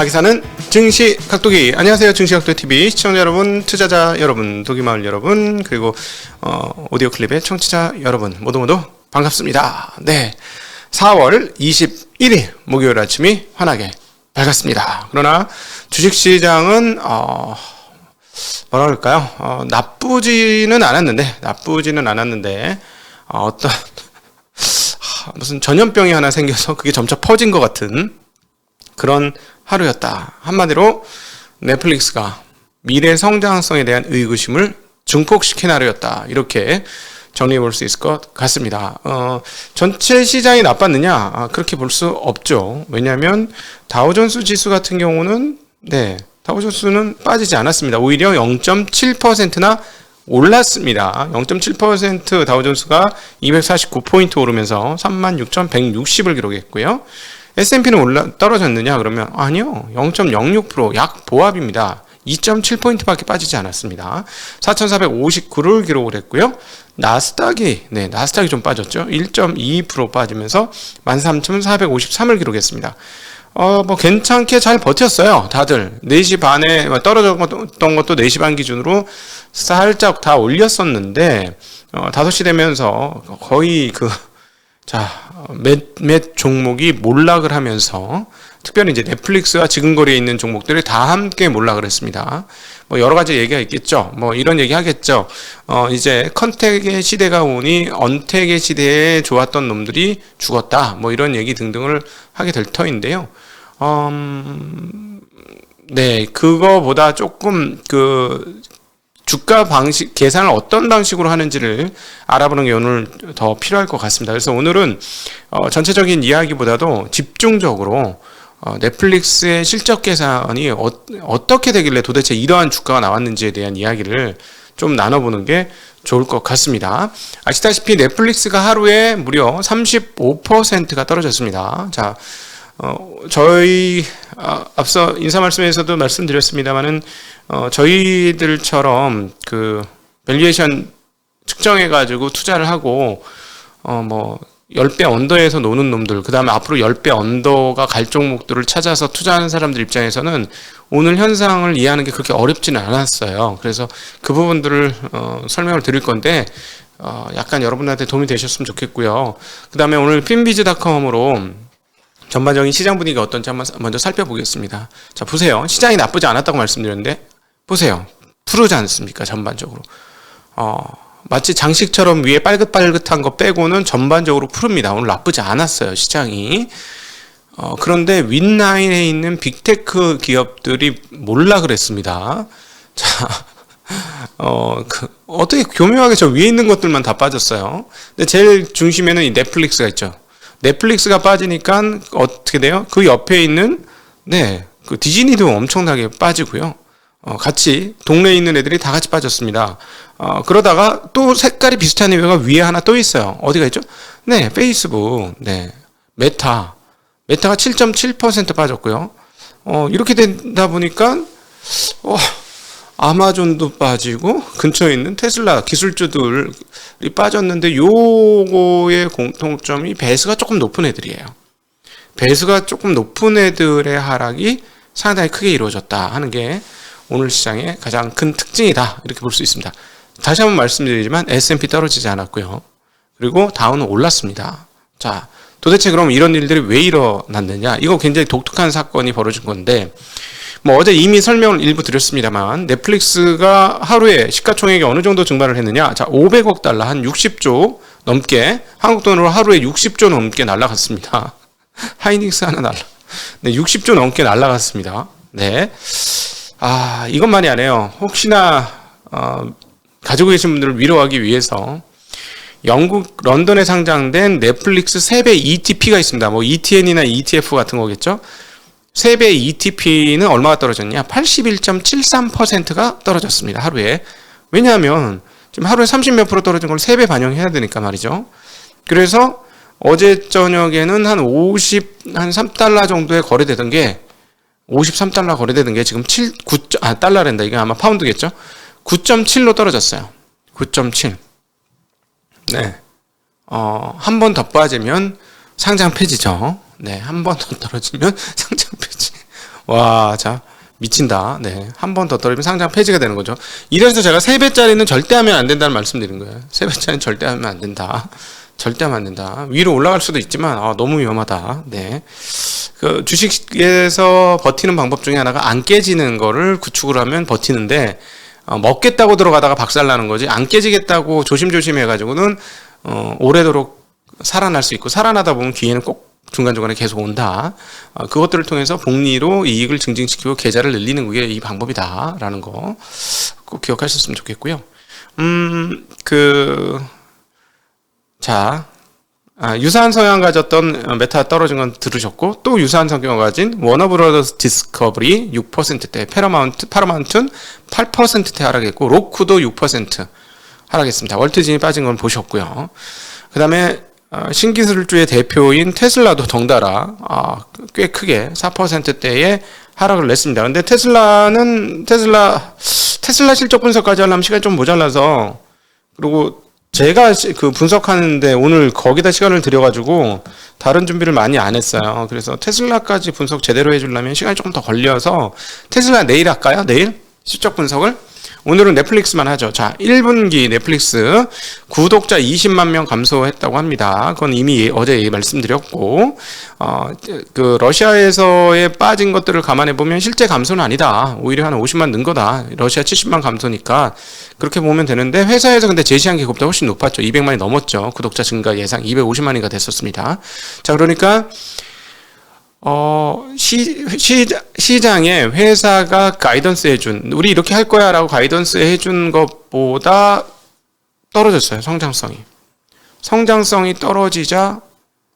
하기사는 증시 각도기. 안녕하세요, 증시 각도기 TV 시청자 여러분, 투자자 여러분, 도기마을 여러분, 그리고 오디오 클립의 청취자 여러분 모두 반갑습니다. 네, 4월 21일 목요일 아침이 환하게 밝았습니다. 그러나 주식시장은 뭐라 그럴까요? 나쁘지는 않았는데 어떤 무슨 전염병이 하나 생겨서 그게 점차 퍼진 것 같은 그런 하루였다. 한마디로 넷플릭스가 미래 성장성에 대한 의구심을 증폭시킨 하루였다. 이렇게 정리해 볼 수 있을 것 같습니다. 전체 시장이 나빴느냐? 그렇게 볼 수 없죠. 왜냐하면 다우존스 지수 같은 경우는 다우존스는 빠지지 않았습니다. 오히려 0.7%나 올랐습니다. 0.7% 다우존스가 249포인트 오르면서 36,160을 기록했고요. S&P는 떨어졌느냐? 그러면 아니요. 0.06% 약 보합입니다. 2.7포인트밖에 빠지지 않았습니다. 4,459를 기록을 했고요. 나스닥이 좀 빠졌죠. 1.22% 빠지면서 13,453을 기록했습니다. 괜찮게 잘 버텼어요. 다들 4시 반에 떨어졌던 것도 4시 반 기준으로 살짝 다 올렸었는데 5시 되면서 거의 몇 종목이 몰락을 하면서 특별히 이제 넷플릭스와 지근거리에 있는 종목들이 다 함께 몰락을 했습니다. 여러 가지 얘기가 있겠죠. 이런 얘기 하겠죠. 이제 컨택의 시대가 오니 언택의 시대에 좋았던 놈들이 죽었다. 이런 얘기 등등을 하게 될 터인데요. 그거보다 조금 주가 방식, 계산을 어떤 방식으로 하는지를 알아보는 게 오늘 더 필요할 것 같습니다. 그래서 오늘은 전체적인 이야기보다도 집중적으로 넷플릭스의 실적 계산이 어떻게 되길래 도대체 이러한 주가가 나왔는지에 대한 이야기를 좀 나눠보는 게 좋을 것 같습니다. 아시다시피 넷플릭스가 하루에 무려 35%가 떨어졌습니다. 자, 저희 앞서 인사 말씀에서도 말씀드렸습니다만은 저희들처럼 밸류에이션 측정해가지고 투자를 하고 10배 언더에서 노는 놈들, 그 다음에 앞으로 10배 언더가 갈 종목들을 찾아서 투자하는 사람들 입장에서는 오늘 현상을 이해하는 게 그렇게 어렵지는 않았어요. 그래서 그 부분들을 설명을 드릴 건데 약간 여러분들한테 도움이 되셨으면 좋겠고요. 그 다음에 오늘 핀비즈닷컴으로 전반적인 시장 분위기가 어떤지 한번 먼저 살펴보겠습니다. 자, 보세요. 시장이 나쁘지 않았다고 말씀드렸는데 보세요. 푸르지 않습니까? 전반적으로. 마치 장식처럼 위에 빨긋빨긋한 거 빼고는 전반적으로 푸릅니다. 오늘 나쁘지 않았어요. 시장이. 그런데 윗라인에 있는 빅테크 기업들이 몰락을 했습니다. 자, 어떻게 교묘하게 저 위에 있는 것들만 다 빠졌어요. 근데 제일 중심에는 이 넷플릭스가 있죠. 넷플릭스가 빠지니까 어떻게 돼요? 그 옆에 있는 그 디즈니도 엄청나게 빠지고요. 같이 동네에 있는 애들이 다 같이 빠졌습니다. 그러다가 또 색깔이 비슷한 애가 위에 하나 또 있어요. 어디가 있죠? 페이스북, 메타가 7.7% 빠졌고요. 이렇게 된다 보니까 아마존도 빠지고 근처에 있는 테슬라 기술주들이 빠졌는데 요거의 공통점이 배수가 조금 높은 애들이에요. 배수가 조금 높은 애들의 하락이 상당히 크게 이루어졌다 하는 게 오늘 시장의 가장 큰 특징이다 이렇게 볼 수 있습니다. 다시 한번 말씀드리지만 S&P 떨어지지 않았고요. 그리고 다우는 올랐습니다. 자, 도대체 그럼 이런 일들이 왜 일어났느냐? 이거 굉장히 독특한 사건이 벌어진 건데 어제 이미 설명을 일부 드렸습니다만 넷플릭스가 하루에 시가총액이 어느 정도 증발을 했느냐? 자, 500억 달러, 한 60조 넘게, 한국 돈으로 하루에 60조 넘게 날라갔습니다. 하이닉스 하나 60조 넘게 날라갔습니다. 이것만이 아니에요. 혹시나 가지고 계신 분들을 위로하기 위해서 영국 런던에 상장된 넷플릭스 3배 ETP가 있습니다. ETN이나 ETF 같은 거겠죠? 3배 ETP는 얼마가 떨어졌냐? 81.73%가 떨어졌습니다. 하루에. 왜냐하면 지금 하루에 30몇 프로 떨어진 걸 3배 반영해야 되니까 말이죠. 그래서 어제 저녁에는 한 53달러 정도에 거래되던 게 53달러 거래되던 게 지금 달러랜다. 이게 아마 파운드겠죠? 9.7로 떨어졌어요. 9.7. 한 번 더 빠지면 상장 폐지죠. 한 번 더 떨어지면 상장 폐지. 와, 자, 미친다. 네. 한 번 더 떨어지면 상장 폐지가 되는 거죠. 이래서 제가 3배짜리는 절대 하면 안 된다는 말씀드린 거예요. 3배짜리는 절대 하면 안 된다. 절대 하면 안 된다. 위로 올라갈 수도 있지만, 너무 위험하다. 네. 그 주식에서 버티는 방법 중에 하나가 안 깨지는 거를 구축을 하면 버티는데, 먹겠다고 들어가다가 박살나는 거지, 안 깨지겠다고 조심조심 해가지고는, 오래도록 살아날 수 있고, 살아나다 보면 기회는 꼭 중간중간에 계속 온다. 그것들을 통해서 복리로 이익을 증진시키고 계좌를 늘리는 게 이 방법이다라는 거 꼭 기억하셨으면 좋겠고요. 유사한 성향 가졌던 메타 떨어진 건 들으셨고, 또 유사한 성향을 가진 워너브라더스 디스커버리 6%대, 파라마운트는 8%대 하락했고, 로쿠도 6% 하락했습니다. 월트진이 빠진 건 보셨고요. 그 다음에 신기술주의 대표인 테슬라도 덩달아 꽤 크게 4%대의 하락을 냈습니다. 근데 테슬라 실적 분석까지 하려면 시간이 좀 모자라서, 그리고 제가 그 분석하는데 오늘 거기다 시간을 들여가지고 다른 준비를 많이 안 했어요. 그래서 테슬라까지 분석 제대로 해주려면 시간이 조금 더 걸려서 테슬라 내일 할까요? 내일? 실적 분석을? 오늘은 넷플릭스만 하죠. 자, 1분기 넷플릭스 구독자 20만 명 감소했다고 합니다. 그건 이미 어제 말씀드렸고, 그 러시아에서의 빠진 것들을 감안해 보면 실제 감소는 아니다. 오히려 한 50만 는 거다. 러시아 70만 감소니까 그렇게 보면 되는데, 회사에서 근데 제시한 계급보다 훨씬 높았죠. 200만이 넘었죠. 구독자 증가 예상 250만이가 됐었습니다. 자, 그러니까 시장에 회사가 가이던스 해준, 우리 이렇게 할 거야 라고 가이던스 해준 것보다 떨어졌어요. 성장성이 떨어지자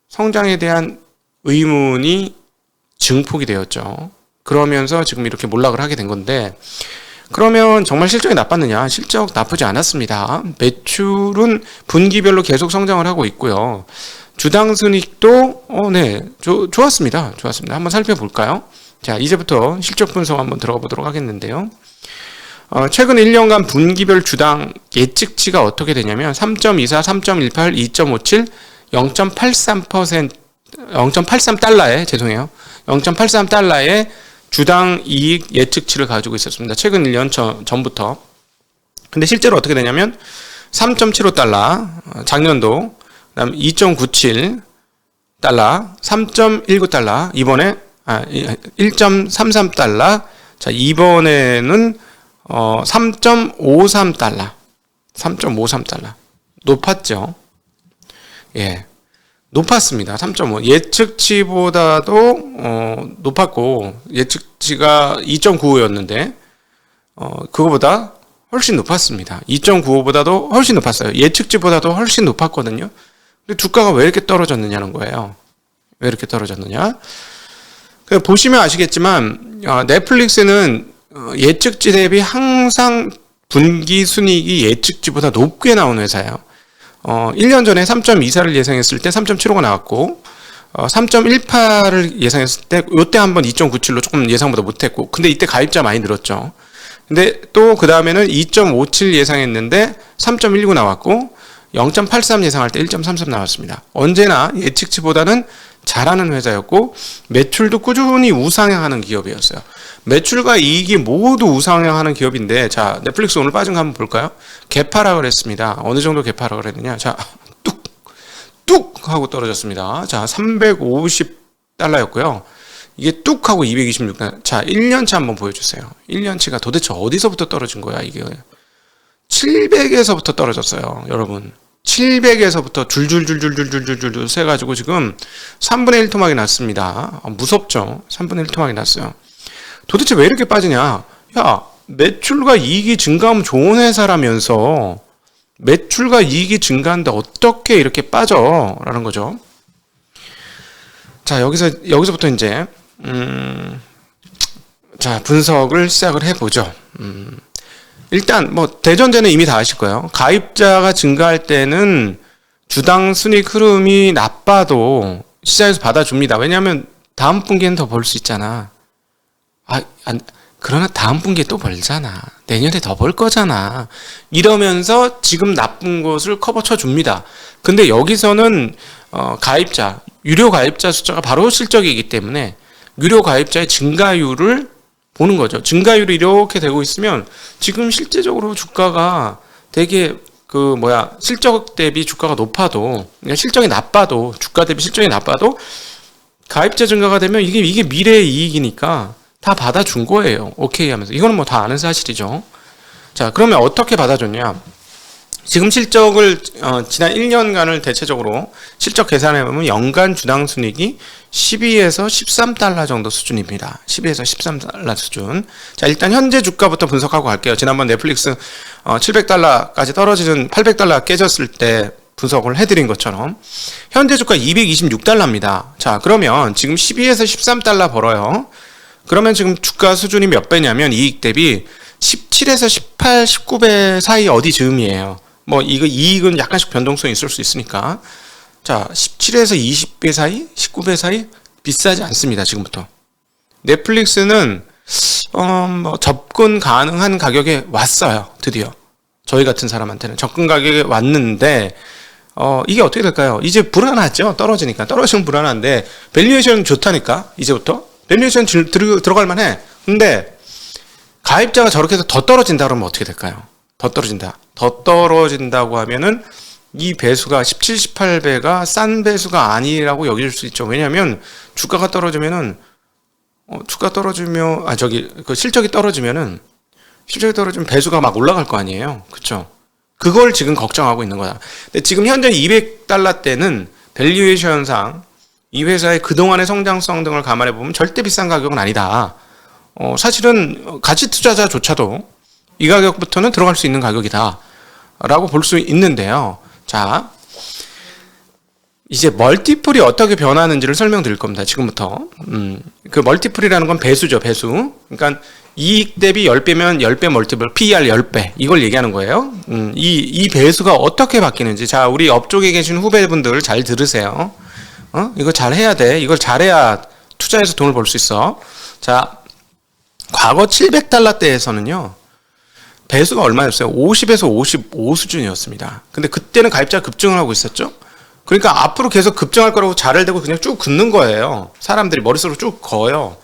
성장에 대한 의문이 증폭이 되었죠. 그러면서 지금 이렇게 몰락을 하게 된 건데, 그러면 정말 실적이 나빴느냐? 실적 나쁘지 않았습니다. 매출은 분기별로 계속 성장을 하고 있고요. 주당 순이익도 좋았습니다. 한번 살펴볼까요? 자, 이제부터 실적 분석 한번 들어가 보도록 하겠는데요. 최근 1년간 분기별 주당 예측치가 어떻게 되냐면 3.24, 3.18, 2.57, 0.83달러에 0.83달러의 주당 이익 예측치를 가지고 있었습니다. 최근 1년 전부터. 근데 실제로 어떻게 되냐면 3.75달러 작년도, 그다음 2.97달러, 3.19달러, 이번에 1.33달러. 자, 이번에는 3.53달러. 3.53달러. 높았죠. 예. 높았습니다. 3.5. 예측치보다도 높았고, 예측치가 2.95였는데 그거보다 훨씬 높았습니다. 2.95보다도 훨씬 높았어요. 예측치보다도 훨씬 높았거든요. 근데 주가가 왜 이렇게 떨어졌느냐는 거예요. 왜 이렇게 떨어졌느냐? 보시면 아시겠지만 넷플릭스는 예측치 대비 항상 분기 순이익이 예측치보다 높게 나온 회사예요. 1년 전에 3.24를 예상했을 때 3.75가 나왔고, 3.18을 예상했을 때 이때 한번 2.97로 조금 예상보다 못했고, 근데 이때 가입자 많이 늘었죠. 근데 또 그 다음에는 2.57 예상했는데 3.19 나왔고, 0.83 예상할 때 1.33 나왔습니다. 언제나 예측치보다는 잘하는 회사였고, 매출도 꾸준히 우상향하는 기업이었어요. 매출과 이익이 모두 우상향하는 기업인데, 자, 넷플릭스 오늘 빠진 거 한번 볼까요? 개파락을 했습니다. 어느 정도 개파락을 했느냐? 자, 뚝 하고 떨어졌습니다. 자, 350달러였고요. 이게 뚝 하고 226달러. 자, 1년치 한번 보여주세요. 1년치가 도대체 어디서부터 떨어진 거야, 이게. 700에서부터 떨어졌어요, 여러분. 700에서부터 줄줄줄줄줄줄줄줄 세가지고 지금 3분의 1 토막이 났습니다. 무섭죠? 3분의 1 토막이 났어요. 도대체 왜 이렇게 빠지냐? 야, 매출과 이익이 증가하면 좋은 회사라면서 매출과 이익이 증가하는데 어떻게 이렇게 빠져? 라는 거죠. 자, 여기서부터 이제 자, 분석을 시작을 해보죠. 일단 뭐 대전제는 이미 다 아실 거예요. 가입자가 증가할 때는 주당 순이익 흐름이 나빠도 시장에서 받아줍니다. 왜냐하면 다음 분기에는 더 벌 수 있잖아. 그러나 다음 분기에 또 벌잖아. 내년에 더 벌 거잖아. 이러면서 지금 나쁜 것을 커버 쳐줍니다. 근데 여기서는 가입자, 유료 가입자 숫자가 바로 실적이기 때문에 유료 가입자의 증가율을 보는 거죠. 증가율이 이렇게 되고 있으면 지금 실제적으로 주가가 되게 실적 대비 주가가 높아도, 그러니까 실적이 나빠도, 주가 대비 실적이 나빠도 가입자 증가가 되면 이게 미래의 이익이니까 다 받아준 거예요. 오케이 하면서. 이거는 뭐 다 아는 사실이죠. 자, 그러면 어떻게 받아줬냐? 지금 실적을 지난 1년간을 대체적으로 실적 계산해 보면 연간 주당 순이익이 12에서 13달러 정도 수준입니다. 12에서 13달러 수준. 자, 일단 현재 주가부터 분석하고 갈게요. 지난번 넷플릭스 700달러까지 떨어지는 800달러 깨졌을 때 분석을 해드린 것처럼 현재 주가 226달러입니다. 자, 그러면 지금 12에서 13달러 벌어요. 그러면 지금 주가 수준이 몇 배냐면 이익 대비 17에서 18, 19배 사이 어디 즈음이에요. 뭐 이거 이익은 약간씩 변동성이 있을 수 있으니까. 자, 17에서 20배 사이, 19배 사이 비싸지 않습니다. 지금부터. 넷플릭스는 뭐 접근 가능한 가격에 왔어요. 드디어. 저희 같은 사람한테는 접근 가격에 왔는데 이게 어떻게 될까요? 이제 불안하죠. 떨어지니까. 떨어지면 불안한데 밸류에이션 좋다니까. 이제부터. 밸류에이션 들어갈 만해. 근데 가입자가 저렇게 해서 더 떨어진다 그러면 어떻게 될까요? 더 떨어진다. 더 떨어진다고 하면은 이 배수가 17, 18배가 싼 배수가 아니라고 여길 수 있죠. 왜냐하면 주가가 떨어지면은 실적이 떨어지면은 배수가 막 올라갈 거 아니에요. 그렇죠? 그걸 지금 걱정하고 있는 거야. 근데 지금 현재 200달러대는 밸류에이션상 이 회사의 그동안의 성장성 등을 감안해 보면 절대 비싼 가격은 아니다. 사실은 가치 투자자조차도 이 가격부터는 들어갈 수 있는 가격이다 라고 볼 수 있는데요. 자, 이제 멀티플이 어떻게 변하는지를 설명드릴 겁니다. 지금부터. 그 멀티플이라는 건 배수죠. 배수. 그러니까 이익 대비 10배면 10배 멀티플, PER 10배 이걸 얘기하는 거예요. 이 배수가 어떻게 바뀌는지. 자, 우리 업종에 계신 후배분들 잘 들으세요. 이거 잘 해야 돼. 이걸 잘해야 투자해서 돈을 벌 수 있어. 자, 과거 700달러대에서는요. 배수가 얼마였어요? 50에서 55 수준이었습니다. 근데 그때는 가입자가 급증을 하고 있었죠? 그러니까 앞으로 계속 급증할 거라고 잘을 대고 그냥 쭉 긋는 거예요. 사람들이 머릿속으로 쭉 거요.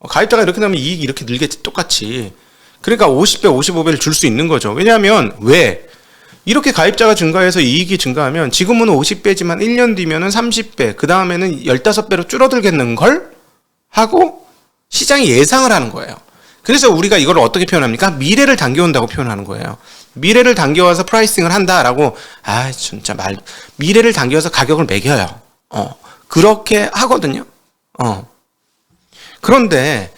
가입자가 이렇게 나면 이익이 이렇게 늘겠지, 똑같이. 그러니까 50배, 55배를 줄 수 있는 거죠. 왜냐하면, 왜? 이렇게 가입자가 증가해서 이익이 증가하면 지금은 50배지만 1년 뒤면은 30배, 그 다음에는 15배로 줄어들겠는 걸? 하고 시장이 예상을 하는 거예요. 그래서 우리가 이걸 어떻게 표현합니까? 미래를 당겨온다고 표현하는 거예요. 미래를 당겨와서 프라이싱을 한다라고, 진짜 미래를 당겨와서 가격을 매겨요. 그렇게 하거든요. 그런데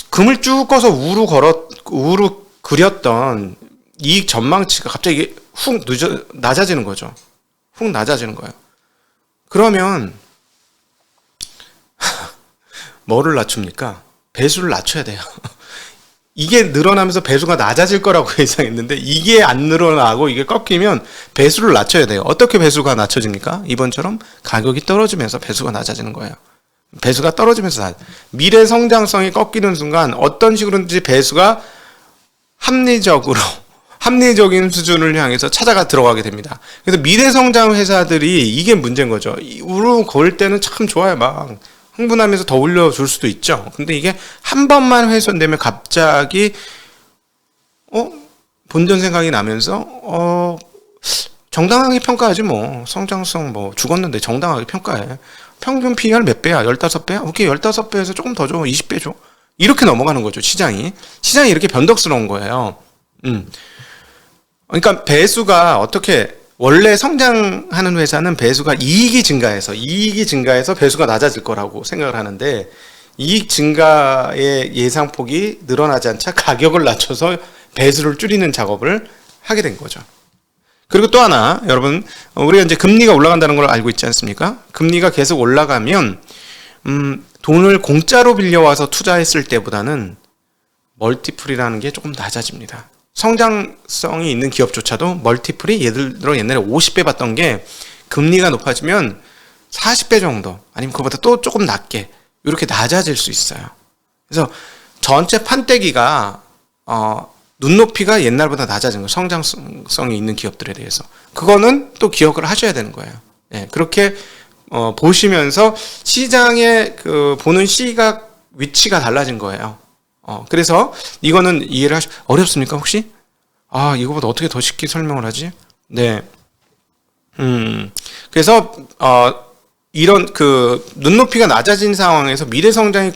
금을 쭉 꺼서 우루 그렸던 이익 전망치가 갑자기 낮아지는 거죠. 훅 낮아지는 거예요. 그러면 뭐를 낮춥니까? 배수를 낮춰야 돼요. 이게 늘어나면서 배수가 낮아질 거라고 예상했는데 이게 안 늘어나고 이게 꺾이면 배수를 낮춰야 돼요. 어떻게 배수가 낮춰집니까? 이번처럼 가격이 떨어지면서 배수가 낮아지는 거예요. 배수가 떨어지면서 미래 성장성이 꺾이는 순간 어떤 식으로든지 배수가 합리적인 수준을 향해서 찾아가 들어가게 됩니다. 그래서 미래 성장 회사들이 이게 문제인 거죠. 우르르 걸 때는 참 좋아요. 막 흥분하면서 더 올려줄 수도 있죠. 근데 이게 한 번만 훼손되면 갑자기 본전 생각이 나면서 정당하게 평가하지 뭐. 성장성 뭐 죽었는데 정당하게 평가해. 평균 PER 몇 배야? 15배야? 오케이, 15배에서 조금 더 줘. 20배 줘. 이렇게 넘어가는 거죠, 시장이. 시장이 이렇게 변덕스러운 거예요. 그러니까 배수가 어떻게, 원래 성장하는 회사는 배수가 이익이 증가해서 배수가 낮아질 거라고 생각을 하는데, 이익 증가의 예상폭이 늘어나지 않자 가격을 낮춰서 배수를 줄이는 작업을 하게 된 거죠. 그리고 또 하나, 여러분, 우리가 이제 금리가 올라간다는 걸 알고 있지 않습니까? 금리가 계속 올라가면 돈을 공짜로 빌려와서 투자했을 때보다는 멀티플이라는 게 조금 낮아집니다. 성장성이 있는 기업조차도 멀티플이 예를 들어 옛날에 50배 받던 게 금리가 높아지면 40배 정도, 아니면 그보다 또 조금 낮게 이렇게 낮아질 수 있어요. 그래서 전체 판때기가 눈높이가 옛날보다 낮아진 거예요. 성장성이 있는 기업들에 대해서. 그거는 또 기억을 하셔야 되는 거예요. 그렇게 보시면서 시장의 보는 시각 위치가 달라진 거예요. 그래서 이거는 이해를 어렵습니까, 혹시? 이거보다 어떻게 더 쉽게 설명을 하지? 네. 그래서, 이런 눈높이가 낮아진 상황에서 미래 성장이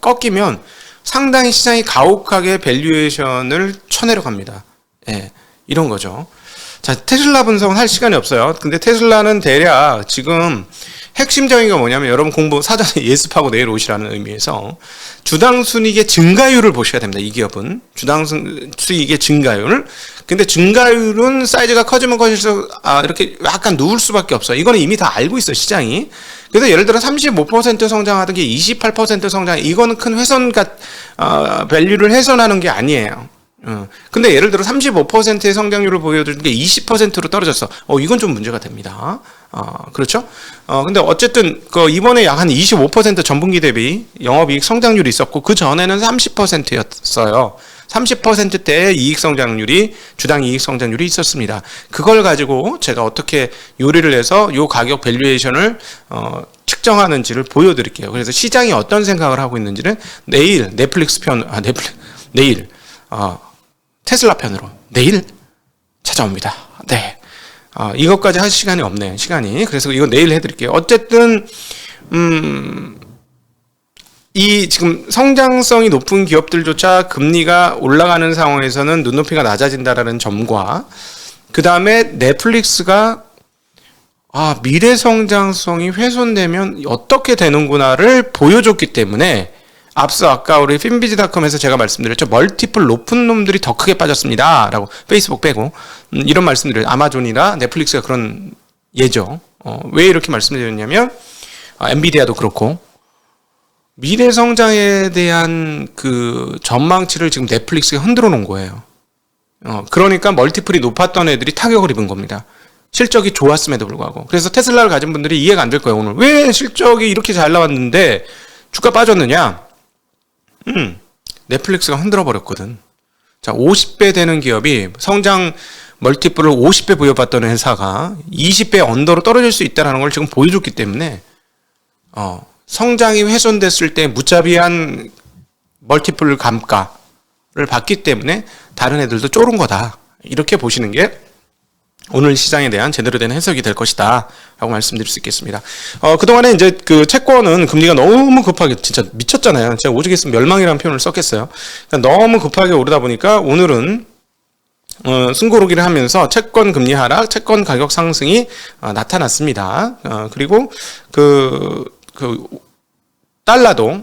꺾이면 상당히 시장이 가혹하게 밸류에이션을 쳐내려갑니다. 예. 이런 거죠. 자, 테슬라 분석은 할 시간이 없어요. 근데 테슬라는 대략 지금 핵심적인 게 뭐냐면 여러분 공부 사전에 예습하고 내일 오시라는 의미에서 주당 순이익의 증가율을 보셔야 됩니다. 이 기업은 주당 수익의 증가율. 근데 증가율은 사이즈가 커지면 커질수록 이렇게 약간 누울 수밖에 없어요. 이거는 이미 다 알고 있어 시장이. 그래서 예를 들어 35% 성장하던 게 28% 성장. 이거는 큰 밸류를 훼손하는 게 아니에요. 근데 예를 들어 35%의 성장률을 보여주는 게 20%로 떨어졌어. 이건 좀 문제가 됩니다. 그렇죠? 근데 어쨌든, 이번에 약 한 25% 전분기 대비 영업이익 성장률이 있었고, 그 전에는 30%였어요. 30%대의 이익 성장률이, 주당 이익 성장률이 있었습니다. 그걸 가지고 제가 어떻게 요리를 해서 요 가격 밸류에이션을, 측정하는지를 보여드릴게요. 그래서 시장이 어떤 생각을 하고 있는지는 내일 내일, 테슬라 편으로 내일 찾아옵니다. 네. 이것까지 할 시간이 없네요. 시간이. 그래서 이거 내일 해드릴게요. 어쨌든, 이 지금 성장성이 높은 기업들조차 금리가 올라가는 상황에서는 눈높이가 낮아진다라는 점과, 그 다음에 넷플릭스가 미래 성장성이 훼손되면 어떻게 되는구나를 보여줬기 때문에 앞서 아까 우리 finbiz.com에서 제가 말씀드렸죠. 멀티플 높은 놈들이 더 크게 빠졌습니다. 라고 페이스북 빼고 이런 말씀드려요. 아마존이나 넷플릭스가 그런 예죠. 왜 이렇게 말씀드렸냐면 엔비디아도 그렇고 미래 성장에 대한 그 전망치를 지금 넷플릭스가 흔들어 놓은 거예요. 그러니까 멀티플이 높았던 애들이 타격을 입은 겁니다. 실적이 좋았음에도 불구하고. 그래서 테슬라를 가진 분들이 이해가 안 될 거예요. 오늘 왜 실적이 이렇게 잘 나왔는데 주가 빠졌느냐? 넷플릭스가 흔들어 버렸거든. 자, 50배 되는 기업이 성장 멀티플을 50배 부여받던 회사가 20배 언더로 떨어질 수 있다는 걸 지금 보여줬기 때문에 성장이 훼손됐을 때 무자비한 멀티플 감가를 받기 때문에 다른 애들도 쫄은 거다. 이렇게 보시는 게 오늘 시장에 대한 제대로 된 해석이 될 것이다. 라고 말씀드릴 수 있겠습니다. 그동안에 이제 그 채권은 금리가 너무 급하게, 진짜 미쳤잖아요. 제가 오죽 했으면 멸망이라는 표현을 썼겠어요. 그러니까 너무 급하게 오르다 보니까 오늘은, 숨고르기를 하면서 채권 금리 하락, 채권 가격 상승이 나타났습니다. 그리고 달러도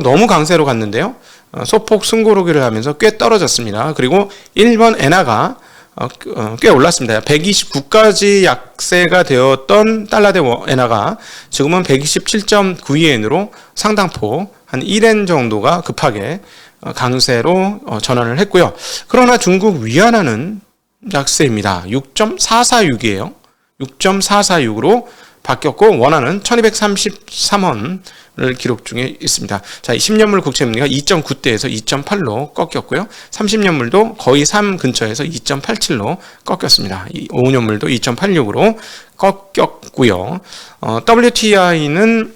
너무 강세로 갔는데요. 소폭 숨고르기를 하면서 꽤 떨어졌습니다. 그리고 1번 엔화가 꽤 올랐습니다. 129까지 약세가 되었던 달러 대 엔화가 지금은 127.92엔으로 상당폭 한 1엔 정도가 급하게 강세로 전환을 했고요. 그러나 중국 위안화는 약세입니다. 6.446이에요. 6.446으로 바뀌었고 원화는 1233원을 기록 중에 있습니다. 자, 10년물 국채금리가 2.9대에서 2.8로 꺾였고요. 30년물도 거의 3 근처에서 2.87로 꺾였습니다. 5년물도 2.86으로 꺾였고요. WTI는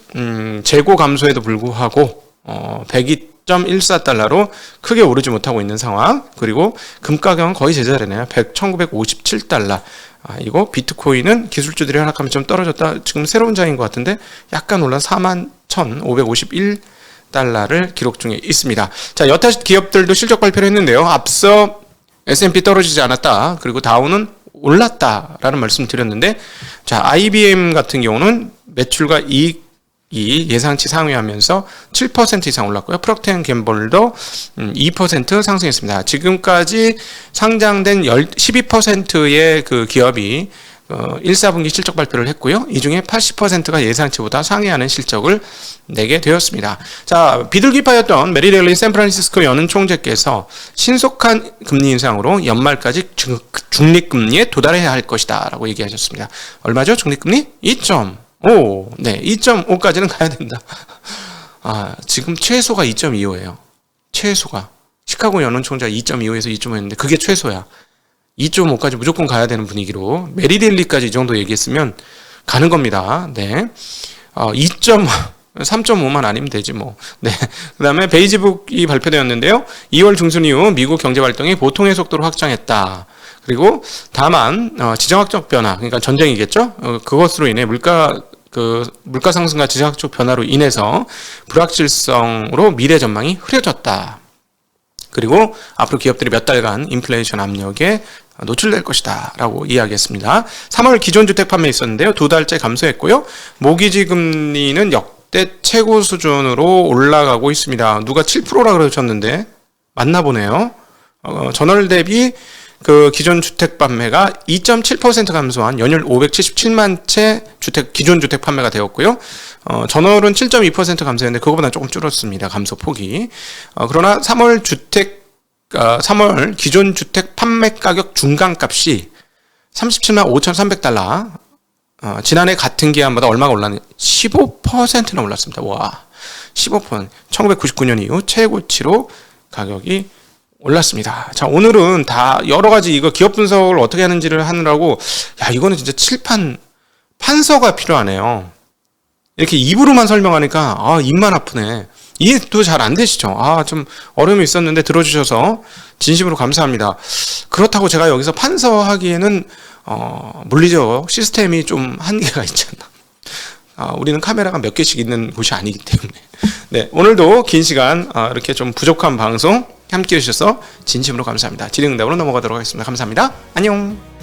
재고 감소에도 불구하고 102.14달러로 크게 오르지 못하고 있는 상황. 그리고 금 가격은 거의 제자리네요. 1957달러. 이거 비트코인은 기술주들이 하락하면 좀 떨어졌다. 지금 새로운 장인 것 같은데 약간 올라 41,551달러를 기록 중에 있습니다. 자, 여타 기업들도 실적 발표를 했는데요. 앞서 S&P 떨어지지 않았다. 그리고 다우는 올랐다라는 말씀 드렸는데, 자, IBM 같은 경우는 매출과 이익이 예상치 상회하면서 7% 이상 올랐고요. 프록터 앤 갬블도 2% 상승했습니다. 지금까지 상장된 12%의 그 기업이 1, 4분기 실적 발표를 했고요. 이 중에 80%가 예상치보다 상회하는 실적을 내게 되었습니다. 자, 비둘기파였던 메리델리 샌프란시스코 연은 총재께서 신속한 금리 인상으로 연말까지 중립금리에 도달해야 할 것이다 라고 얘기하셨습니다. 얼마죠? 중립금리? 2.5. 네, 2.5까지는 가야 된다. 지금 최소가 2.25예요. 최소가. 시카고 연은 총재가 2.25에서 2.5였는데 그게 최소야. 2.5까지 무조건 가야 되는 분위기로 메리델리까지 이 정도 얘기했으면 가는 겁니다. 네. 3.5만 아니면 되지 뭐. 네. 그다음에 베이지북이 발표되었는데요. 2월 중순 이후 미국 경제 활동이 보통의 속도로 확장했다. 그리고 다만 지정학적 변화, 그러니까 전쟁이겠죠. 그것으로 인해 물가 상승과 지정학적 변화로 인해서 불확실성으로 미래 전망이 흐려졌다. 그리고 앞으로 기업들이 몇 달간 인플레이션 압력에 노출될 것이다 라고 이야기했습니다. 3월 기존주택 판매 있었는데요. 2달째 감소했고요. 모기지 금리는 역대 최고 수준으로 올라가고 있습니다. 누가 7%라 그러셨는데 맞나 보네요. 전월 대비 그 기존 주택 판매가 2.7% 감소한 연일 577만 채 기존 주택 판매가 되었고요. 전월은 7.2% 감소했는데 그거보다 조금 줄었습니다. 감소 폭이. 그러나 3월 기존 주택 판매 가격 중간값이 37만 5,300달러. 지난해 같은 기간보다 얼마가 올랐냐? 15%나 올랐습니다. 와, 15%. 1999년 이후 최고치로 가격이 올랐습니다. 자, 오늘은 다 여러 가지 이거 기업 분석을 어떻게 하는지를 하느라고, 야, 이거는 진짜 판서가 필요하네요. 이렇게 입으로만 설명하니까, 입만 아프네. 이해도 잘 안 되시죠? 좀 어려움이 있었는데 들어주셔서 진심으로 감사합니다. 그렇다고 제가 여기서 판서하기에는, 물리적 시스템이 좀 한계가 있잖아. 우리는 카메라가 몇 개씩 있는 곳이 아니기 때문에. 네, 오늘도 긴 시간, 이렇게 좀 부족한 방송, 함께 해주셔서 진심으로 감사합니다. 질의응답으로 넘어가도록 하겠습니다. 감사합니다. 안녕.